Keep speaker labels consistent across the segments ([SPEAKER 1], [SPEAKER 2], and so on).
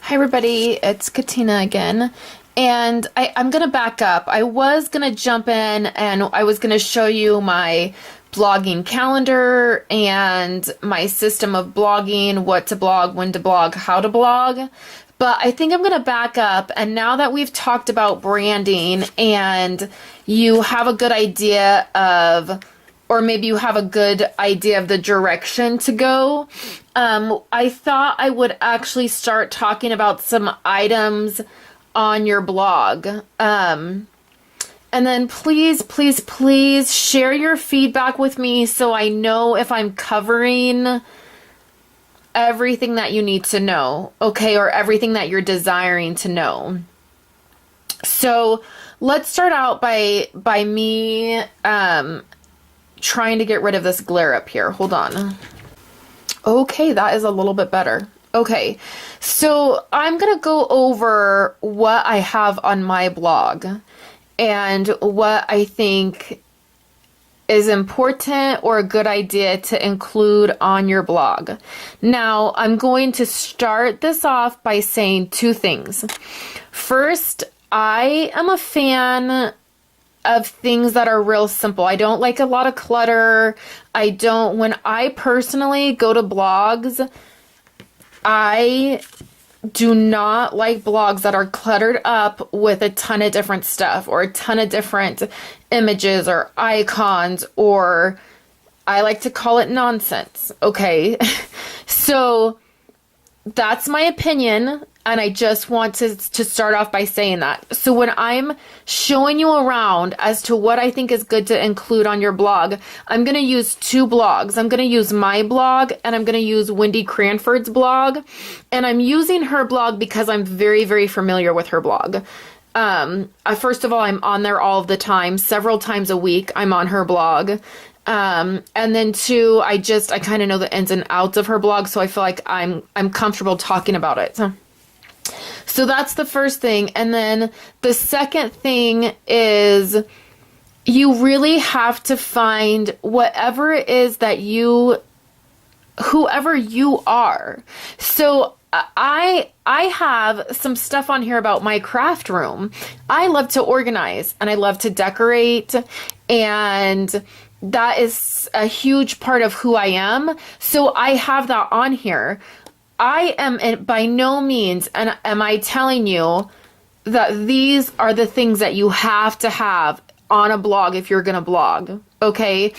[SPEAKER 1] Hi everybody, it's Katina again, and I'm gonna back up. I was gonna jump in and I was gonna show you my blogging calendar and my system of blogging, what to blog, when to blog, how to blog. But I think I'm gonna back up, and now that we've talked about branding and you have a good idea of, or maybe you have a good idea of the direction to go, I thought I would actually start talking about some items on your blog. And then please, please, please share your feedback with me so I know if I'm covering everything that you need to know, okay, or everything that you're desiring to know. So let's start out by me trying to get rid of this glare up here. Hold on. Okay, that is a little bit better. Okay, so I'm gonna go over what I have on my blog and what I think is important or a good idea to include on your blog. Now, I'm going to start this off by saying two things. First, I am a fan of things that are real simple. I don't like a lot of clutter. When I personally go to blogs, I do not like blogs that are cluttered up with a ton of different stuff or a ton of different images or icons, or I like to call it nonsense. Okay. So that's my opinion. And I just want to start off by saying that. So when I'm showing you around as to what I think is good to include on your blog, I'm going to use two blogs. I'm going to use my blog and I'm going to use Wendy Cranford's blog. And I'm using her blog because I'm very, very familiar with her blog. First of all, I'm on there all the time. Several times a week, I'm on her blog. And then two, I kind of know the ins and outs of her blog. So I feel like I'm comfortable talking about it. So that's the first thing. And then the second thing is you really have to find whatever it is that whoever you are. So I have some stuff on here about my craft room. I love to organize and I love to decorate, and that is a huge part of who I am. So I have that on here. I am by no means, and am I telling you that these are the things that you have to have on a blog if you're going to blog, okay?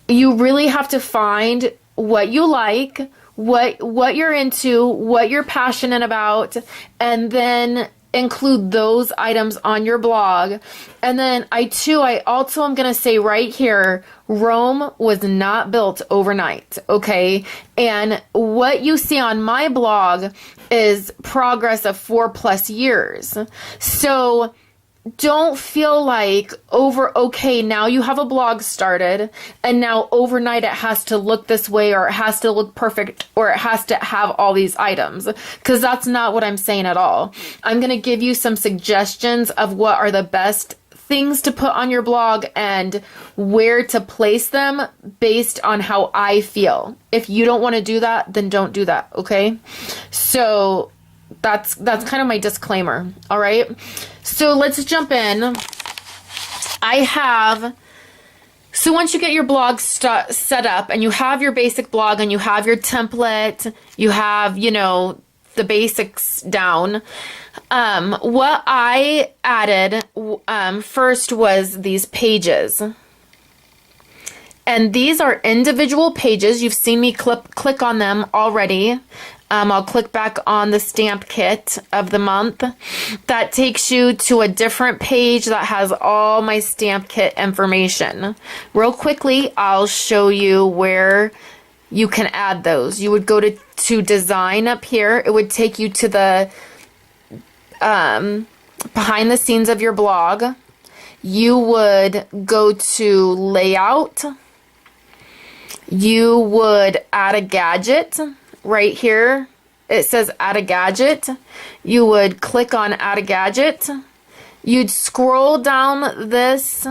[SPEAKER 1] You really have to find what you like, what you're into, what you're passionate about, and then include those items on your blog. And then I also am going to say right here, Rome was not built overnight, okay? And what you see on my blog is progress of 4+ years. So don't feel like okay, now you have a blog started and now overnight it has to look this way, or it has to look perfect, or it has to have all these items, because that's not what I'm saying at all. I'm going to give you some suggestions of what are the best things to put on your blog and where to place them based on how I feel. If you don't want to do that, then don't do that, okay? So that's kind of my disclaimer. All right. So let's jump in. So once you get your blog set up and you have your basic blog and you have your template, you have, the basics down. What I added first was these pages. And these are individual pages. You've seen me click on them already. I'll click back on the stamp kit of the month. That takes you to a different page that has all my stamp kit information. Real quickly, I'll show you where you can add those. You would go to design up here. It would take you to the behind the scenes of your blog. You would go to layout. You would add a gadget. Right here, it says add a gadget. You would click on add a gadget. You'd scroll down this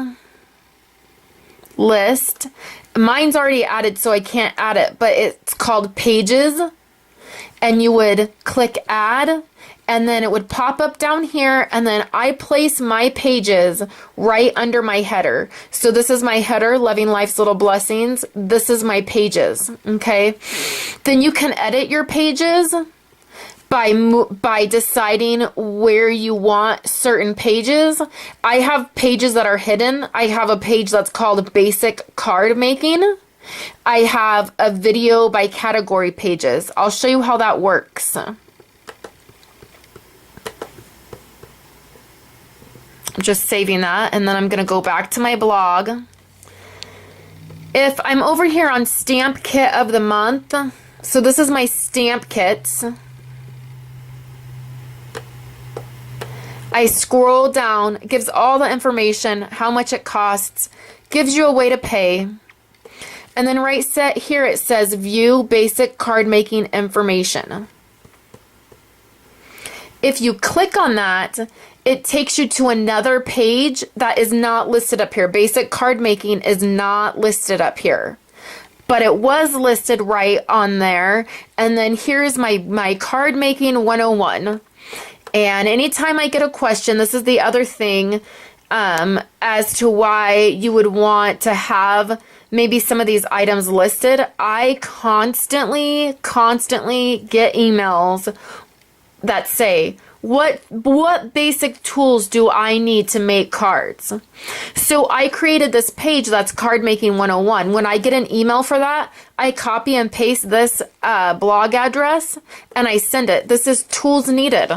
[SPEAKER 1] list. Mine's already added, so I can't add it, but it's called pages. and you would click add, and then it would pop up down here, and then I place my pages right under my header. So this is my header, Loving Life's Little Blessings. This is my pages, okay? Then you can edit your pages by deciding where you want certain pages. I have pages that are hidden. I have a page that's called Basic Card Making. I have a video by category pages. I'll show you how that works. I'm just saving that, and then I'm going to go back to my blog. If I'm over here on Stamp Kit of the Month, so this is my stamp kits. I scroll down, it gives all the information, how much it costs, gives you a way to pay. And then right here it says View Basic Card Making Information. If you click on that, it takes you to another page that is not listed up here. Basic Card Making is not listed up here, but it was listed right on there. And then here's my Card Making 101. And anytime I get a question, this is the other thing as to why you would want to have maybe some of these items listed. I constantly get emails that say, what basic tools do I need to make cards? So I created this page that's Card Making 101. When I get an email for that, I copy and paste this blog address and I send it. This is tools needed.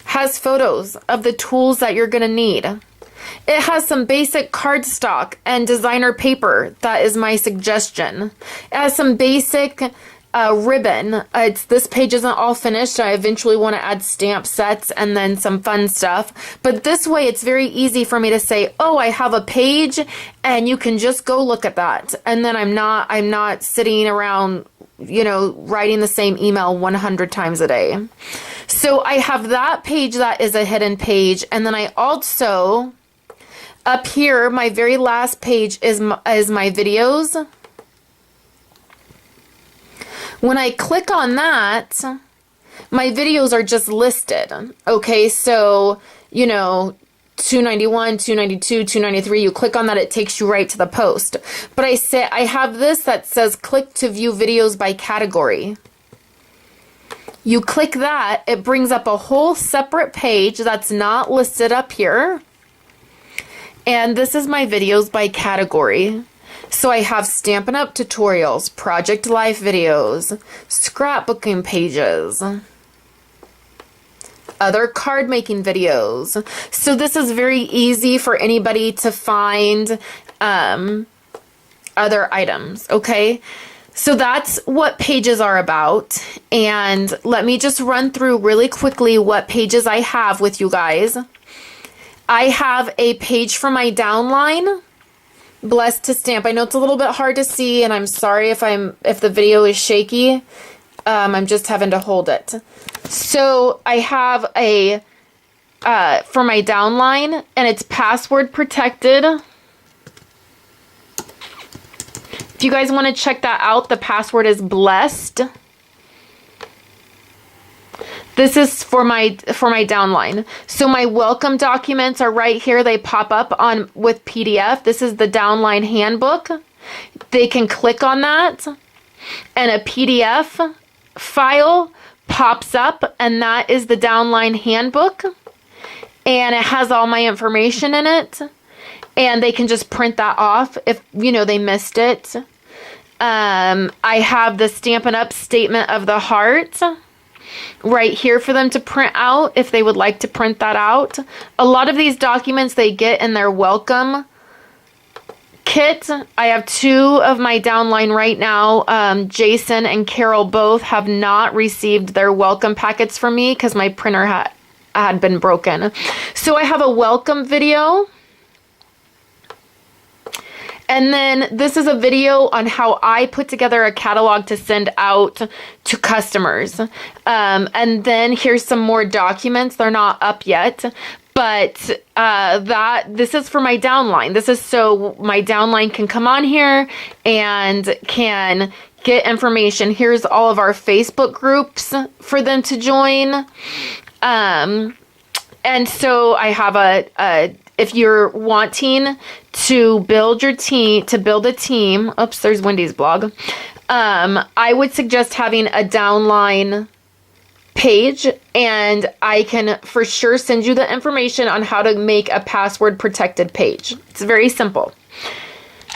[SPEAKER 1] Has photos of the tools that you're going to need. It has some basic cardstock and designer paper. That is my suggestion. It has some basic ribbon. This page isn't all finished. I eventually want to add stamp sets and then some fun stuff. But this way it's very easy for me to say, oh, I have a page, and you can just go look at that. And then I'm not sitting around, writing the same email 100 times a day. So I have that page that is a hidden page. And then I also, up here, my very last page is my videos. When I click on that, my videos are just listed. Okay, so, 291, 292, 293, you click on that, it takes you right to the post. But I have this that says click to view videos by category. You click that, it brings up a whole separate page that's not listed up here. And this is my videos by category. So I have Stampin' Up! Tutorials, Project Life videos, scrapbooking pages, other card making videos. So this is very easy for anybody to find other items, okay? So that's what pages are about. And let me just run through really quickly what pages I have with you guys. I have a page for my downline, Blessed to Stamp. I know it's a little bit hard to see, and I'm sorry if the video is shaky. I'm just having to hold it. So I have a for my downline, and it's password protected. If you guys want to check that out, the password is blessed. This is for my downline. So my welcome documents are right here. They pop up with PDF. This is the downline handbook. They can click on that, and a PDF file pops up, and that is the downline handbook. And it has all my information in it. And they can just print that off if, they missed it. I have the Stampin' Up! Statement of the Heart right here for them to print out if they would like to print that out. A lot of these documents they get in their welcome kit. I have two of my downline right now. Jason and Carol both have not received their welcome packets from me because my printer had been broken. So I have a welcome video. And then this is a video on how I put together a catalog to send out to customers. And then here's some more documents. They're not up yet, but this is for my downline. This is so my downline can come on here and can get information. Here's all of our Facebook groups for them to join. And so I have if you're wanting to build your team, to build a team, oops, there's Wendy's blog. I would suggest having a downline page, and I can for sure send you the information on how to make a password protected page. It's very simple.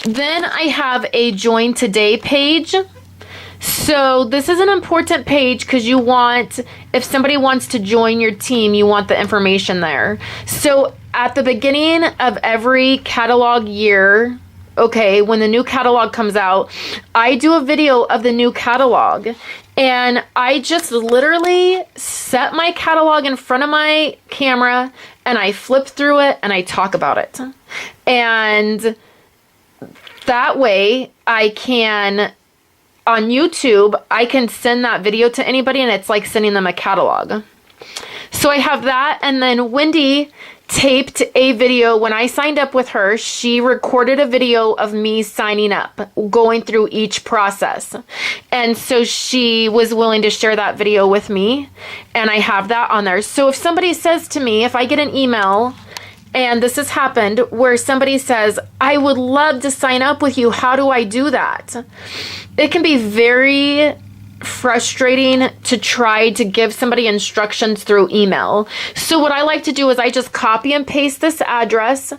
[SPEAKER 1] Then I have a join today page. So this is an important page because you want, if somebody wants to join your team, you want the information there. So at the beginning of every catalog year, okay, when the new catalog comes out, I do a video of the new catalog. And I just literally set my catalog in front of my camera and I flip through it and I talk about it. And that way I can, on YouTube, I can send that video to anybody and it's like sending them a catalog. So I have that, and then Wendy taped a video. When I signed up with her, she recorded a video of me signing up, going through each process. And so she was willing to share that video with me, and I have that on there. So if somebody says to me, if I get an email, and this has happened, where somebody says, I would love to sign up with you, how do I do that? It can be very frustrating to try to give somebody instructions through email. So what I like to do is I just copy and paste this address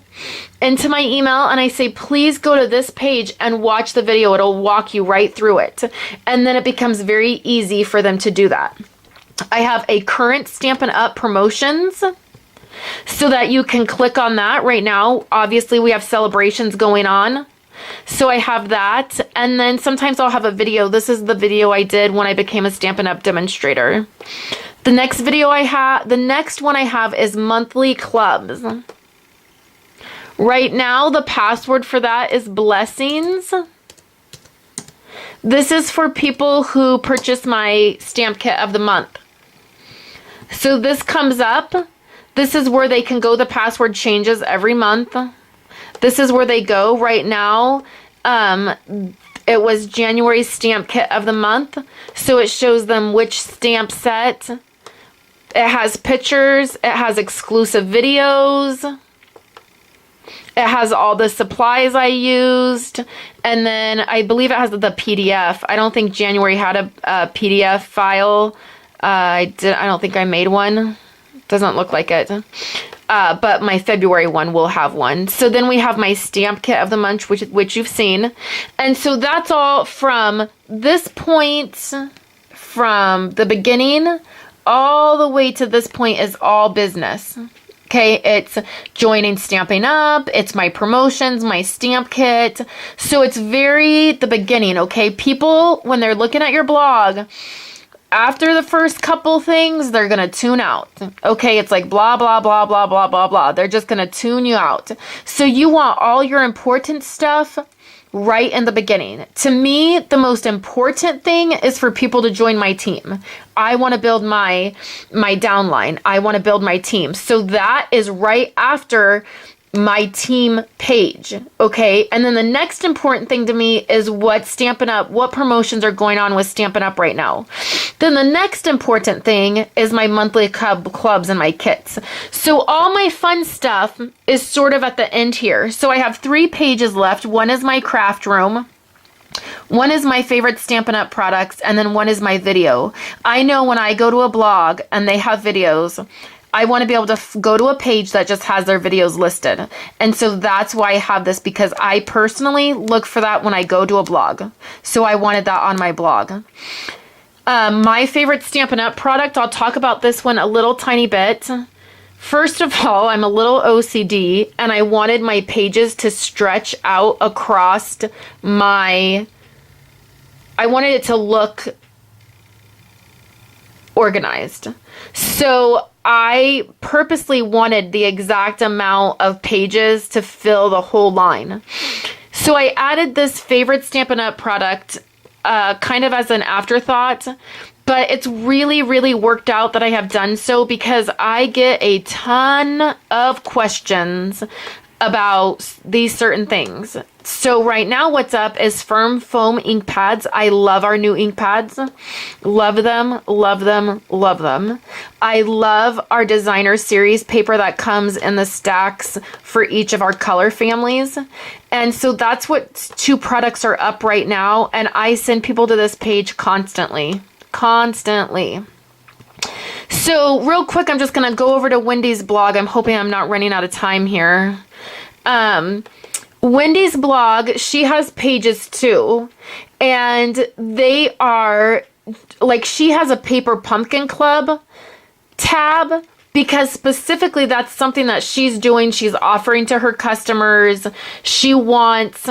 [SPEAKER 1] into my email and I say, please go to this page and watch the video. It'll walk you right through it. And then it becomes very easy for them to do that. I have a current Stampin' Up! Promotions so that you can click on that right now. Obviously, we have celebrations going on. So I have that, and then sometimes I'll have a video. This is the video I did when I became a Stampin' Up! Demonstrator. The next one I have is monthly clubs. Right now, the password for that is blessings. This is for people who purchase my stamp kit of the month. So this comes up. This is where they can go. The password changes every month. This is where they go right now. It was January's stamp kit of the month. So it shows them which stamp set. It has pictures. It has exclusive videos. It has all the supplies I used. And then I believe it has the PDF. I don't think January had a PDF file. I don't think I made one. Doesn't look like it. But my February one will have one. So then we have my stamp kit of the month, which you've seen. And so that's all from this point, from the beginning, all the way to this point is all business. Okay, it's joining Stampin' Up, it's my promotions, my stamp kit. So it's very the beginning, okay? People, when they're looking at your blog, after the first couple things, they're going to tune out. Okay, it's like blah, blah, blah, blah, blah, blah, blah. They're just going to tune you out. So you want all your important stuff right in the beginning. To me, the most important thing is for people to join my team. I want to build my downline. I want to build my team. So that is right after my team page, okay? And then the next important thing to me is what Stampin' Up, what promotions are going on with Stampin' Up right now. Then the next important thing is my monthly clubs and my kits. So all my fun stuff is sort of at the end here. So I have 3 pages left. One is my craft room. One is my favorite Stampin' Up! Products, and then one is my video. I know when I go to a blog and they have videos, I want to be able to go to a page that just has their videos listed. And so that's why I have this, because I personally look for that when I go to a blog. So I wanted that on my blog. My favorite Stampin' Up! Product, I'll talk about this one a little tiny bit. First of all, I'm a little OCD, and I wanted my pages to stretch out across I wanted it to look organized. So I purposely wanted the exact amount of pages to fill the whole line. So I added this favorite Stampin' Up! Product kind of as an afterthought, but it's really, really worked out that I have done so, because I get a ton of questions about these certain things. So right now what's up is Firm Foam ink pads. I love our new ink pads. Love them, love them, love them. I love our designer series paper that comes in the stacks for each of our color families. And so that's what 2 products are up right now. And I send people to this page constantly. So real quick, I'm just going to go over to Wendy's blog. I'm hoping I'm not running out of time here. Wendy's blog, she has pages too, and they are like, she has a Paper Pumpkin Club tab because specifically that's something that she's doing. She's offering to her customers. She wants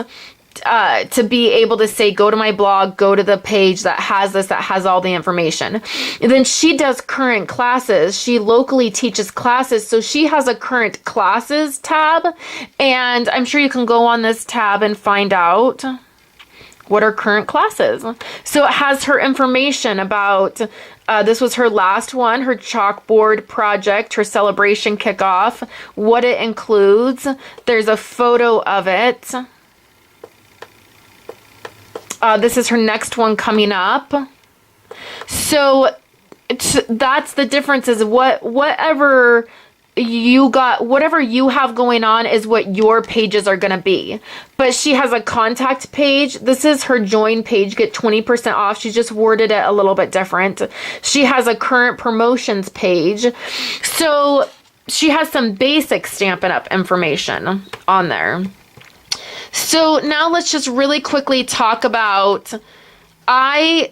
[SPEAKER 1] to be able to say, go to my blog, go to the page that has this, that has all the information. And then she does current classes. She locally teaches classes. So she has a current classes tab. And I'm sure you can go on this tab and find out what are current classes. So it has her information about, this was her last one, her chalkboard project, her celebration kickoff, what it includes. There's a photo of it. This is her next one coming up. So that's the difference, is whatever you have going on is what your pages are going to be. But she has a contact page. This is her join page, get 20% off. She just worded it a little bit different. She has a current promotions page. So she has some basic Stampin' Up! Information on there. So now let's just really quickly talk about, I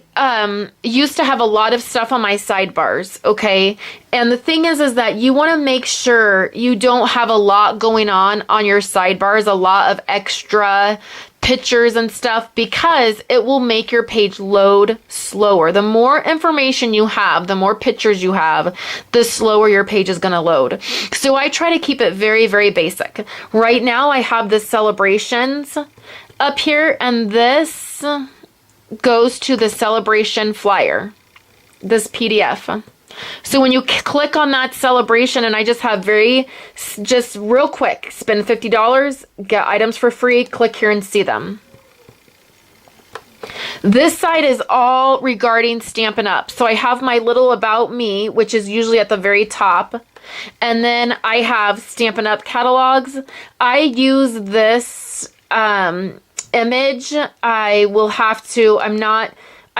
[SPEAKER 1] used to have a lot of stuff on my sidebars, okay? And the thing is that you want to make sure you don't have a lot going on your sidebars, a lot of extra pictures and stuff, because it will make your page load slower. The more information you have, the more pictures you have, the slower your page is going to load. So I try to keep it very, very basic. Right now I have the celebrations up here, and this goes to the celebration flyer, this PDF. So when you click on that celebration, and I just have just real quick, spend $50, get items for free, click here and see them. This side is all regarding Stampin' Up! So I have my little about me, which is usually at the very top. And then I have Stampin' Up! Catalogs. I use this image.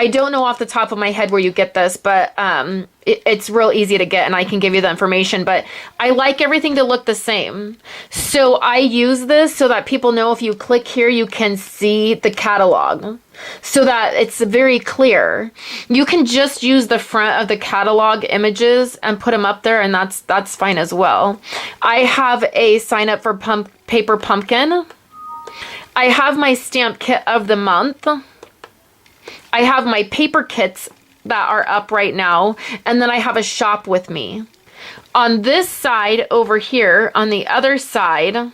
[SPEAKER 1] I don't know off the top of my head where you get this, but it's real easy to get, and I can give you the information, but I like everything to look the same. So I use this so that people know if you click here, you can see the catalog, so that it's very clear. You can just use the front of the catalog images and put them up there, and that's fine as well. I have a sign up for Paper Pumpkin. I have my stamp kit of the month. I have my paper kits that are up right now, and then I have a shop with me. On this side over here, on the other side,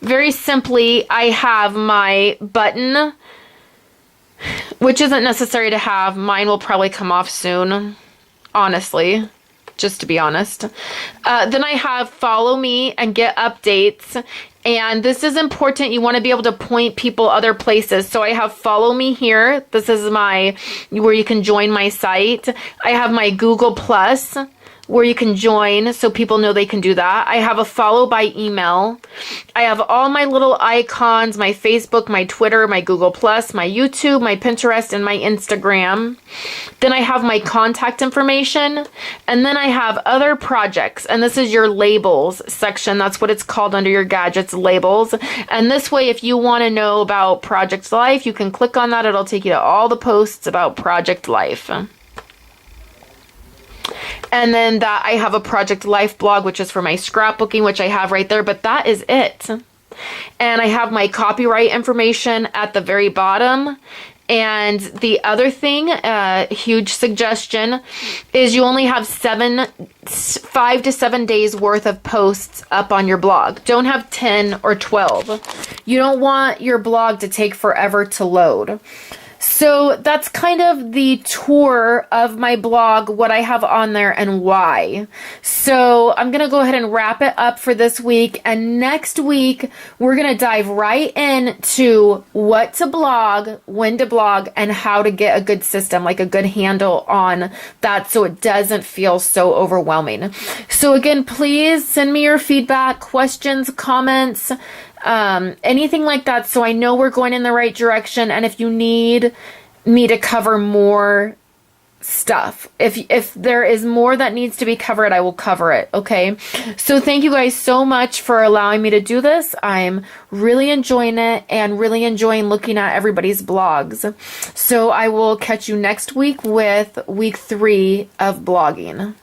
[SPEAKER 1] very simply, I have my button, which isn't necessary to have. Mine will probably come off soon, honestly, just to be honest. Then I have follow me and get updates. And this is important. You want to be able to point people other places. So I have follow me here. This is where you can join my site. I have my Google Plus, where you can join so people know they can do that. I have a follow by email. I have all my little icons, my Facebook, my Twitter, my Google Plus, my YouTube, my Pinterest, and my Instagram. Then I have my contact information, and then I have other projects, and this is your labels section. That's what it's called under your gadgets, labels. And this way, if you want to know about Project Life, you can click on that. It'll take you to all the posts about Project Life. And then that I have a Project Life blog, which is for my scrapbooking, which I have right there, but that is it. And I have my copyright information at the very bottom. And the other thing, huge suggestion, is you only have 5 to 7 days worth of posts up on your blog. Don't have 10 or 12. You don't want your blog to take forever to load. So that's kind of the tour of my blog, what I have on there and why. So I'm going to go ahead and wrap it up for this week. And next week, we're going to dive right into what to blog, when to blog, and how to get a good system, like a good handle on that so it doesn't feel so overwhelming. So again, please send me your feedback, questions, comments, anything like that, so I know we're going in the right direction. And if you need me to cover more stuff, if there is more that needs to be covered, I will cover it. Okay. So thank you guys so much for allowing me to do this. I'm really enjoying it and really enjoying looking at everybody's blogs. So I will catch you next week with week 3 of blogging.